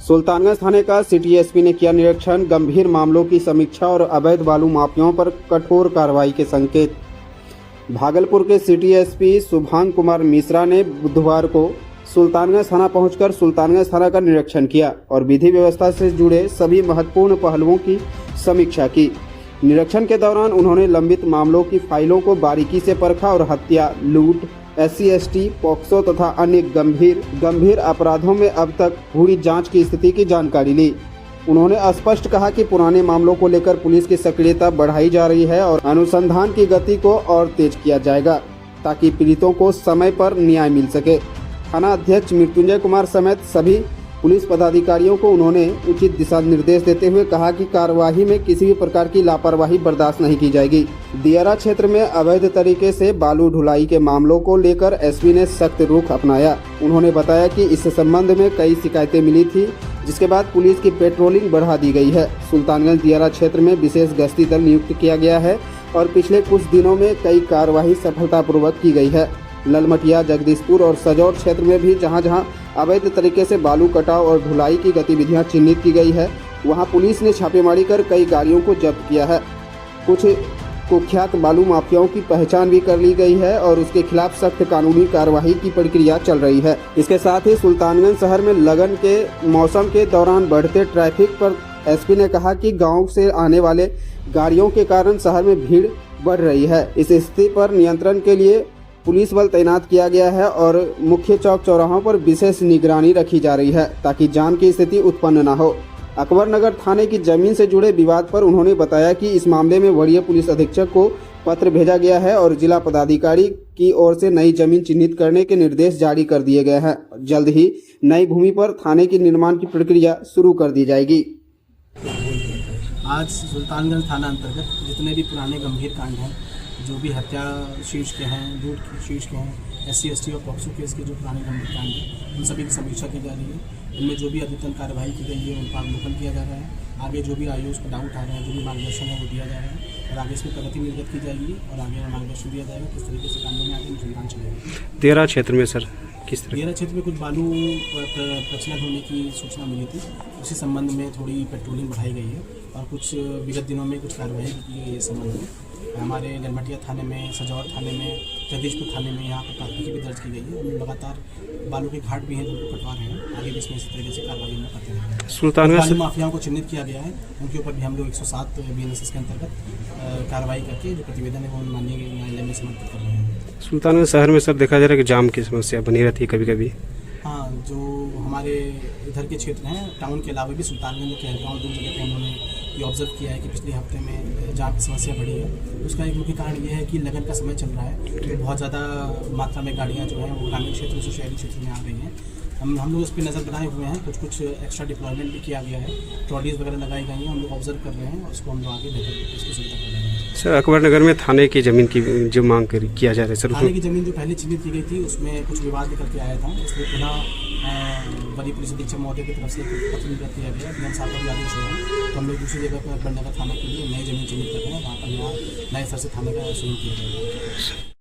सुल्तानगंज थाने का city SP ने किया निरीक्षण, गंभीर मामलों की समीक्षा और अवैध बालू माफियाओं पर कठोर कार्रवाई के संकेत। भागलपुर के सिटी एसपी शुभांग कुमार मिश्रा ने बुधवार को सुल्तानगंज थाना पहुंचकर सुल्तानगंज थाना का निरीक्षण किया और विधि व्यवस्था से जुड़े सभी महत्वपूर्ण पहलुओं की समीक्षा की। निरीक्षण के दौरान उन्होंने लंबित मामलों की फाइलों को बारीकी से परखा और हत्या, लूट, SC/ST, पॉक्सो तथा अन्य गंभीर अपराधों में अब तक हुई जांच की स्थिति की जानकारी ली। उन्होंने स्पष्ट कहा कि पुराने मामलों को लेकर पुलिस की सक्रियता बढ़ाई जा रही है और अनुसंधान की गति को और तेज किया जाएगा ताकि पीड़ितों को समय पर न्याय मिल सके। थाना अध्यक्ष मृत्युंजय कुमार समेत सभी पुलिस पदाधिकारियों को उन्होंने उचित दिशा निर्देश देते हुए कहा कि कार्यवाही में किसी भी प्रकार की लापरवाही बर्दाश्त नहीं की जाएगी। दियारा क्षेत्र में अवैध तरीके से बालू ढुलाई के मामलों को लेकर एसपी ने सख्त रुख अपनाया। उन्होंने बताया कि इस संबंध में कई शिकायतें मिली थी, जिसके बाद पुलिस की पेट्रोलिंग बढ़ा दी गई है। सुल्तानगंज दियारा क्षेत्र में विशेष गश्ती दल नियुक्त किया गया है और पिछले कुछ दिनों में कई कार्यवाही सफलतापूर्वक की गई है। ललमटिया, जगदीशपुर और सजौर क्षेत्र में भी जहां अवैध तरीके से बालू कटाव और ढुलाई की गतिविधियां चिन्हित की गई है, वहां पुलिस ने छापेमारी कर कई गाड़ियों को जब्त किया है। कुछ कुख्यात बालू माफियाओं की पहचान भी कर ली गई है और उसके खिलाफ सख्त कानूनी कार्यवाही की प्रक्रिया चल रही है। इसके साथ ही सुल्तानगंज शहर में लगन के मौसम के दौरान बढ़ते ट्रैफिक पर एसपी ने कहा कि गाँव से आने वाले गाड़ियों के कारण शहर में भीड़ बढ़ रही है। इस स्थिति पर नियंत्रण के लिए पुलिस बल तैनात किया गया है और मुख्य चौक चौराहों पर विशेष निगरानी रखी जा रही है ताकि जाम की स्थिति उत्पन्न न हो। अकबरनगर थाने की जमीन से जुड़े विवाद पर उन्होंने बताया कि इस मामले में वरीय पुलिस अधीक्षक को पत्र भेजा गया है और जिला पदाधिकारी की ओर से नई जमीन चिन्हित करने के निर्देश जारी कर दिए गए हैं। जल्द ही नई भूमि पर थाने के निर्माण की प्रक्रिया शुरू कर दी जाएगी। आज सुल्तानगंज थाना अंतर्गत जितने भी पुराने गंभीर कांड हैं, जो भी हत्या शीर्ष के हैं, लूट शीर्ष के हैं, SC/ST और पॉक्सो केस के जो पुराने गंभीर कांड हैं, उन सभी की समीक्षा की जा रही है। इनमें जो भी अद्यतन कार्रवाई की गई है उनका अवलोकन किया जा रहा है। आगे जो भी आयोग पर डाउट आ रहे हैं, जो भी मार्गदर्शन है वो दिया जा रहा है और आगे इसमें प्रगति निर्गत की जाएगी और आगे मार्गदर्शन दिया जाएगा किस तरीके से कांडों में आगे अनुसंधान चलेगा। दियारा क्षेत्र में सर किस तरह? दियारा क्षेत्र में कुछ बालू प्रचलन होने की सूचना मिली थी, उसी संबंध में थोड़ी पेट्रोलिंग बढ़ाई गई है और कुछ विगत दिनों में कुछ कार्रवाई की गई है। इस संबंध में हमारे ललमटिया थाने में, सजौर थाने में, जगदीशपुर थाने में यहाँ पर प्राथमिकी भी दर्ज की गई है। हम लगातार बालू के घाट भी हैं जिनको कटवा रहे हैं। आगे भी इसमें इसी तरीके से कार्रवाई हम करते रहेंगे। सुल्तानगंज माफियाओं को चिन्हित किया गया है, उनके ऊपर भी हम लोग 107 BNSS के अंतर्गत कार्रवाई करके जो प्रतिवेदन है वो माननीय न्यायालय में समर्पित कर रहे हैं। सुल्तानगंज शहर में सर देखा जा रहा है कि जाम की समस्या बनी रहती है कभी कभी। हाँ, जो हमारे इधर के क्षेत्र हैं, टाउन के अलावा भी सुल्तानगंज के कहलगांव 2 जगह पे हमने ये ऑब्जर्व किया है कि पिछले हफ्ते में जाम की समस्या बढ़ी है। उसका एक मुख्य कारण ये है कि लगन का समय चल रहा है, तो बहुत ज़्यादा मात्रा में गाड़ियाँ जो हैं वो ग्रामीण क्षेत्र से शहरी क्षेत्र में आ रही हैं। हम लोग उस पर नज़र बनाए हुए हैं, कुछ एक्स्ट्रा डिप्लॉयमेंट भी किया गया है, ट्रॉलीज वगैरह लगाई गई हैं, हम लोग ऑब्जर्व कर रहे हैं और उसको हम लोग आगे बेहतर इसकी सुविधा कर रहे हैं। सर, अकबरनगर में थाने की ज़मीन की जो मांग किया जा रहा है सर, थाने की ज़मीन जो पहले चिन्हित की गई थी उसमें कुछ विवाद निकल के आया था, इसलिए पुनः वरीय पुलिस अधीक्षक महोदय की तरफ से पत्र निर्गत किया गया, DM साहब का भी आदेश हुआ है। तो हम लोग दूसरी जगह पर अकबरनगर थाना के लिए नई जमीन चिन्हित कर रहे हैं, वहाँ पर नए स्तर से थाने का शुरू किया जाएगा।